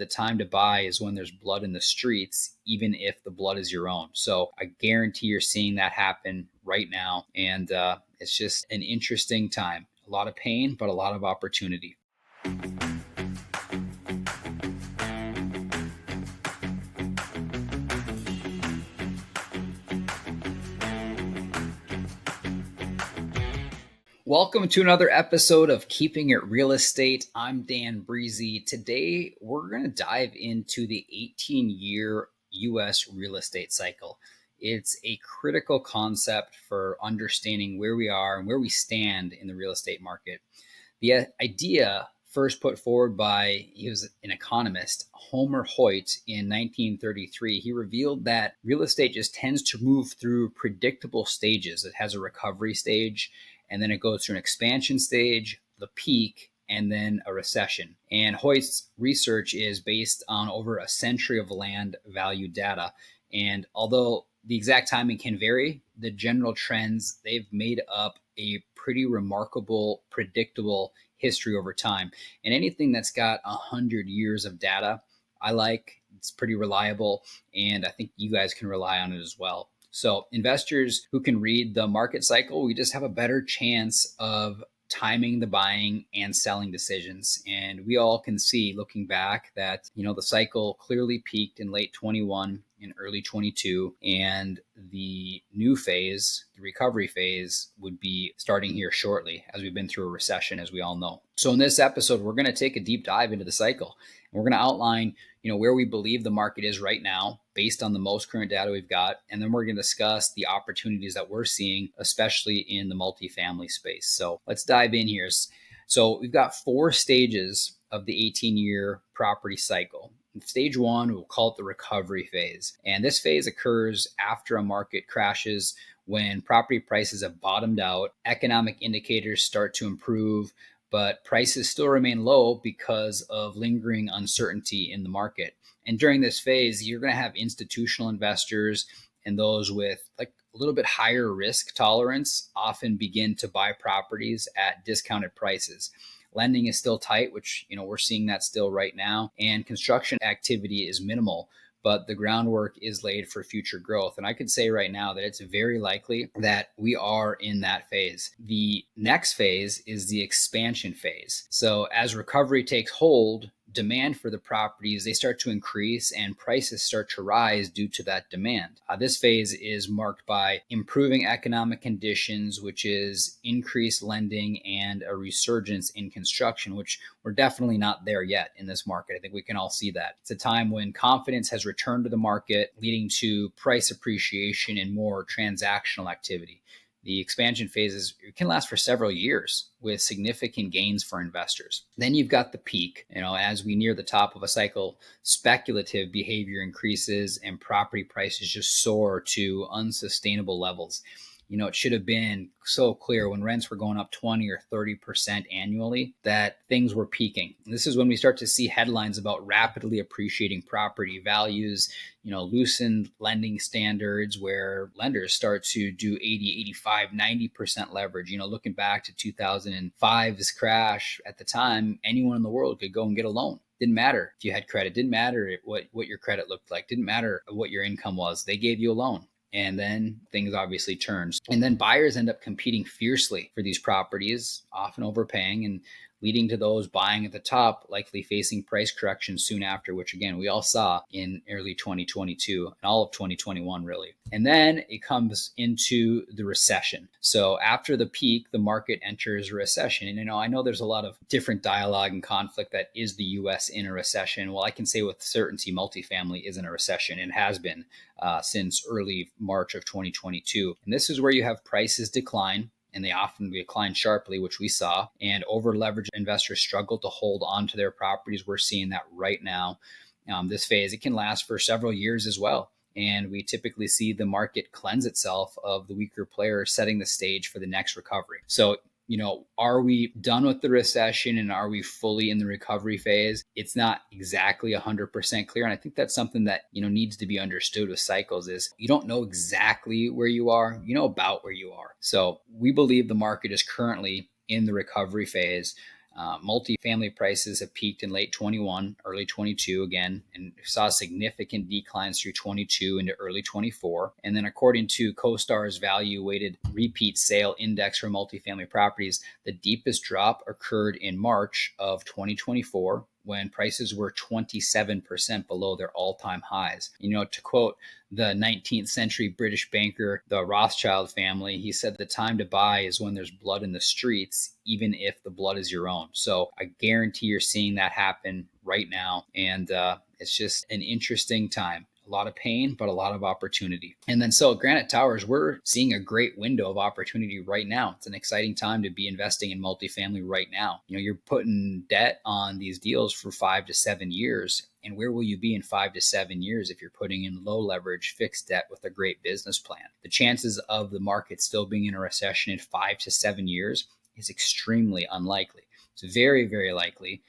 the time to buy is when there's blood in the streets, even if the blood is your own. So I guarantee you're seeing that happen right now. And it's just an interesting time. A lot of pain, but a lot of opportunity. Welcome to another episode of Keeping It Real Estate. I'm Dan Brisse. Today, we're going to dive into the 18-year U.S. real estate cycle. It's a critical concept for understanding where we are and where we stand in the real estate market. The idea first put forward by, he was an economist, Homer Hoyt in 1933. He revealed that real estate just tends to move through predictable stages. It has a recovery stage, and then it goes through an expansion stage, the peak, and then a recession. And Hoyt's research is based on over a century of land value data. And although the exact timing can vary, the general trends, they've made up a pretty remarkable, predictable history over time. And anything that's got 100 years of data, I like. It's pretty reliable, and I think you guys can rely on it as well. So investors who can read the market cycle, we just have a better chance of timing the buying and selling decisions. And we all can see, looking back, that the cycle clearly peaked in late 21 and early 22, and the new phase, the recovery phase, would be starting here shortly, as we've been through a recession, as we all know. So in this episode, we're going to take a deep dive into the cycle. And we're going to outline where we believe the market is right now based on the most current data we've got. And then we're going to discuss the opportunities that we're seeing, especially in the multifamily space. So let's dive in here. So we've got 4 stages of the 18-year property cycle. Stage 1, we'll call it the recovery phase. And this phase occurs after a market crashes, when property prices have bottomed out, economic indicators start to improve, but prices still remain low because of lingering uncertainty in the market. And during this phase, you're going to have institutional investors and those with like a little bit higher risk tolerance often begin to buy properties at discounted prices. Lending is still tight, which, we're seeing that still right now. And construction activity is minimal, but the groundwork is laid for future growth. And I could say right now that it's very likely that we are in that phase. The next phase is the expansion phase. So as recovery takes hold, demand for the properties, they start to increase and prices start to rise due to that demand. This phase is marked by improving economic conditions, which is increased lending and a resurgence in construction, which we're definitely not there yet in this market. I think we can all see that. It's a time when confidence has returned to the market, leading to price appreciation and more transactional activity. The expansion phases can last for several years with significant gains for investors. Then you've got the peak. As we near the top of a cycle, speculative behavior increases and property prices just soar to unsustainable levels. It should have been so clear when rents were going up 20 or 30% annually that things were peaking. And this is when we start to see headlines about rapidly appreciating property values, loosened lending standards where lenders start to do 80, 85, 90% leverage. Looking back to 2005's crash, at the time, anyone in the world could go and get a loan. Didn't matter if you had credit, didn't matter what your credit looked like, didn't matter what your income was. They gave you a loan. And then things obviously turn. And then buyers end up competing fiercely for these properties, often overpaying and leading to those buying at the top likely facing price corrections soon after, which again, we all saw in early 2022 and all of 2021 really. And then it comes into the recession. So after the peak, the market enters a recession. And I know there's a lot of different dialogue and conflict that is the US in a recession. Well, I can say with certainty multifamily is in a recession and has been since early March of 2022. And this is where you have prices decline, and they often decline sharply, which we saw, and over-leveraged investors struggle to hold on to their properties. We're seeing that right now. This phase, it can last for several years as well. And we typically see the market cleanse itself of the weaker players, setting the stage for the next recovery. So, are we done with the recession and are we fully in the recovery phase? It's not exactly 100% clear. And I think that's something that, needs to be understood with cycles is you don't know exactly where you are, you know about where you are. So we believe the market is currently in the recovery phase. Multifamily prices have peaked in late 21, early 22 again, and saw significant declines through 22 into early 24. And then, according to CoStar's value weighted repeat sale index for multifamily properties, the deepest drop occurred in March of 2024 when prices were 27% below their all-time highs. To quote the 19th century British banker, the Rothschild family, he said the time to buy is when there's blood in the streets, even if the blood is your own. So I guarantee you're seeing that happen right now. And it's just an interesting time. A lot of pain, but a lot of opportunity. And then so at Granite Towers, we're seeing a great window of opportunity right now. It's an exciting time to be investing in multifamily right now. You're putting debt on these deals for 5 to 7 years. And where will you be in 5 to 7 years if you're putting in low leverage fixed debt with a great business plan? The chances of the market still being in a recession in 5 to 7 years is extremely unlikely. It's very, very likely.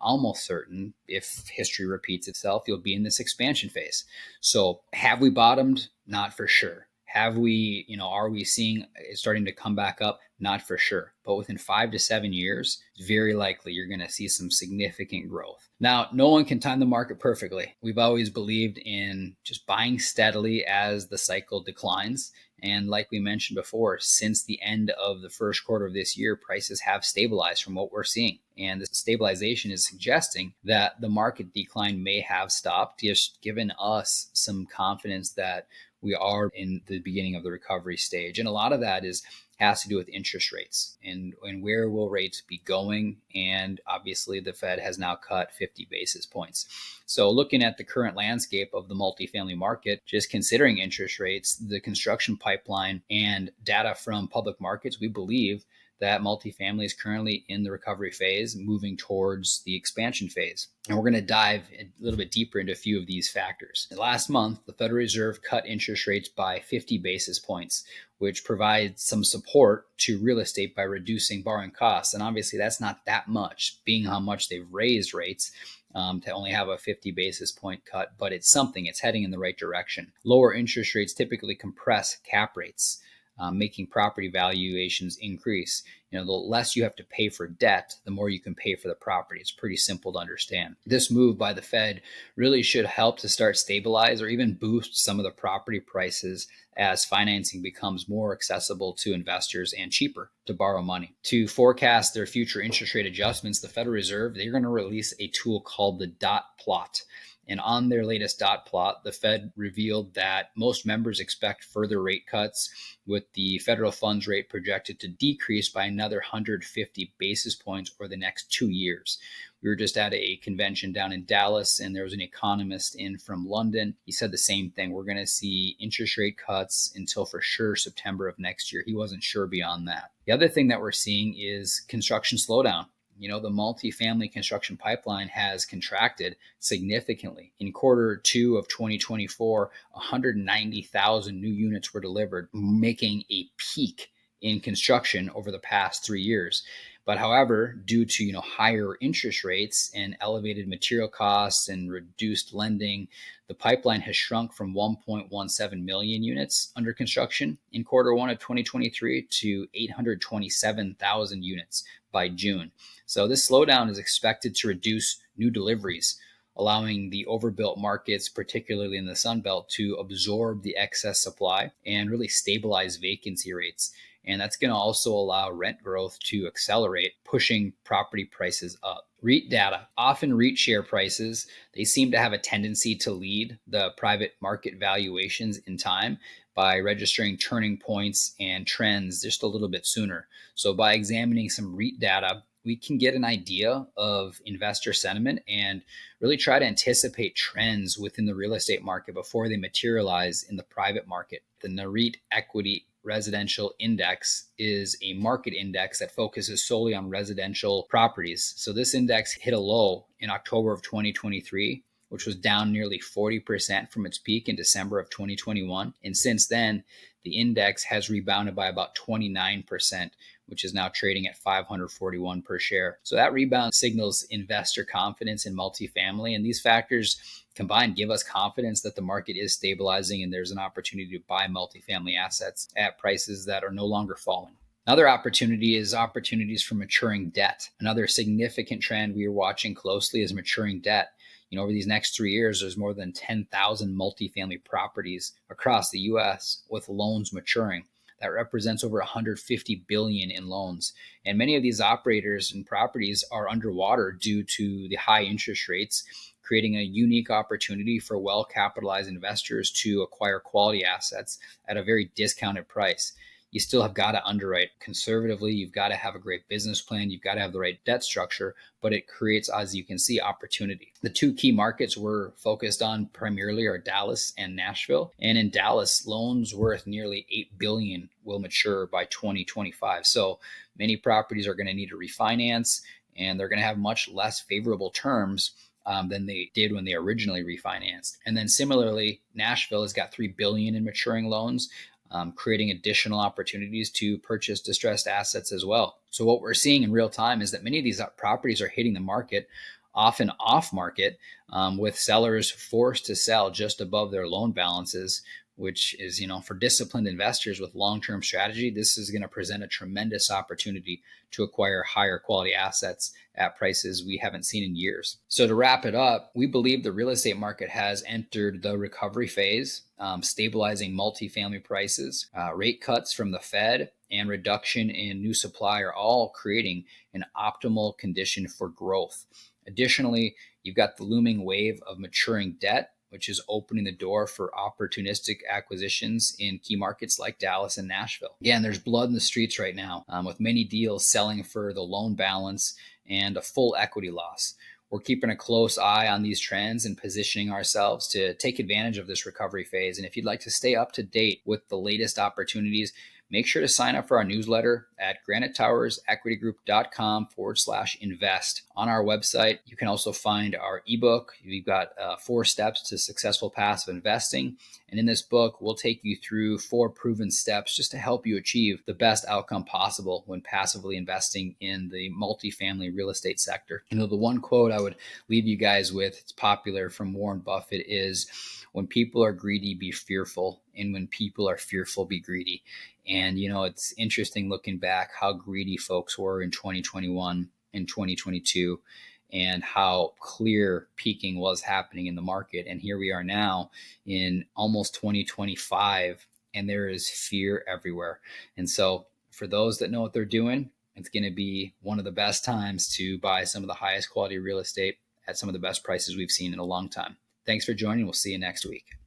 Almost certain, if history repeats itself, you'll be in this expansion phase. So have we bottomed? Not for sure. Have we, are we seeing it starting to come back up? Not for sure. But within 5 to 7 years, it's very likely you're going to see some significant growth. Now, no one can time the market perfectly. We've always believed in just buying steadily as the cycle declines. And like we mentioned before, since the end of the first quarter of this year, prices have stabilized from what we're seeing. And this stabilization is suggesting that the market decline may have stopped, just giving us some confidence that we are in the beginning of the recovery stage. And a lot of that has to do with interest rates and where will rates be going. And obviously the Fed has now cut 50 basis points. So looking at the current landscape of the multifamily market, just considering interest rates, the construction pipeline, and data from public markets, we believe that multifamily is currently in the recovery phase, moving towards the expansion phase. And we're going to dive a little bit deeper into a few of these factors. Last month, the Federal Reserve cut interest rates by 50 basis points, which provides some support to real estate by reducing borrowing costs. And obviously that's not that much, being how much they've raised rates. To only have a 50 basis point cut, but it's something, it's heading in the right direction. Lower interest rates typically compress cap rates, making property valuations increase. The less you have to pay for debt, the more you can pay for the property. It's pretty simple to understand. This move by the Fed really should help to start stabilize or even boost some of the property prices as financing becomes more accessible to investors and cheaper to borrow money. To forecast their future interest rate adjustments, the Federal Reserve, they're going to release a tool called the dot plot. And on their latest dot plot, the Fed revealed that most members expect further rate cuts, with the federal funds rate projected to decrease by another 150 basis points over the next 2 years. We were just at a convention down in Dallas, and there was an economist in from London. He said the same thing. We're going to see interest rate cuts until for sure September of next year. He wasn't sure beyond that. The other thing that we're seeing is construction slowdown. The multifamily construction pipeline has contracted significantly. In quarter 2 of 2024, 190,000 new units were delivered, making a peak in construction over the past 3 years. But however, due to higher interest rates and elevated material costs and reduced lending, the pipeline has shrunk from 1.17 million units under construction in quarter 1 of 2023 to 827,000 units by June. So this slowdown is expected to reduce new deliveries, allowing the overbuilt markets, particularly in the Sun Belt, to absorb the excess supply and really stabilize vacancy rates. And that's going to also allow rent growth to accelerate, pushing property prices up. REIT data. Often REIT share prices, they seem to have a tendency to lead the private market valuations in time by registering turning points and trends just a little bit sooner. So by examining some REIT data, we can get an idea of investor sentiment and really try to anticipate trends within the real estate market before they materialize in the private market. The NAREIT Equity Residential Index is a market index that focuses solely on residential properties. So this index hit a low in October of 2023, which was down nearly 40% from its peak in December of 2021. And since then, the index has rebounded by about 29%, which is now trading at $541 per share. So that rebound signals investor confidence in multifamily. And these factors combined give us confidence that the market is stabilizing and there's an opportunity to buy multifamily assets at prices that are no longer falling. Another opportunity is opportunities for maturing debt. Another significant trend we are watching closely is maturing debt. Over these next 3 years, there's more than 10,000 multifamily properties across the US with loans maturing. That represents over 150 billion in loans. And many of these operators and properties are underwater due to the high interest rates, creating a unique opportunity for well capitalized investors to acquire quality assets at a very discounted price. You still have got to underwrite conservatively. You've got to have a great business plan. You've got to have the right debt structure, but it creates, as you can see, opportunity. The two key markets we're focused on primarily are Dallas and Nashville. And in Dallas, loans worth nearly 8 billion will mature by 2025. So many properties are going to need to refinance, and they're going to have much less favorable terms than they did when they originally refinanced. And then similarly, Nashville has got 3 billion in maturing loans, creating additional opportunities to purchase distressed assets as well. So what we're seeing in real time is that many of these properties are hitting the market, often off market, with sellers forced to sell just above their loan balances, which is, for disciplined investors with long-term strategy, this is going to present a tremendous opportunity to acquire higher quality assets at prices we haven't seen in years. So to wrap it up, we believe the real estate market has entered the recovery phase. Stabilizing multifamily prices, rate cuts from the Fed, and reduction in new supply are all creating an optimal condition for growth. Additionally, you've got the looming wave of maturing debt, which is opening the door for opportunistic acquisitions in key markets like Dallas and Nashville. Again, there's blood in the streets right now, with many deals selling for the loan balance and a full equity loss. We're keeping a close eye on these trends and positioning ourselves to take advantage of this recovery phase. And if you'd like to stay up to date with the latest opportunities, make sure to sign up for our newsletter at granitetowersequitygroup.com/invest. On our website, you can also find our ebook. We've got 4 steps to successful passive investing. And in this book, we'll take you through 4 proven steps just to help you achieve the best outcome possible when passively investing in the multifamily real estate sector. The one quote I would leave you guys with, it's popular, from Warren Buffett, is, "When people are greedy, be fearful. And when people are fearful, be greedy." And, it's interesting looking back how greedy folks were in 2021 and 2022 and how clear peaking was happening in the market. And here we are now in almost 2025, and there is fear everywhere. And so for those that know what they're doing, it's going to be one of the best times to buy some of the highest quality real estate at some of the best prices we've seen in a long time. Thanks for joining. We'll see you next week.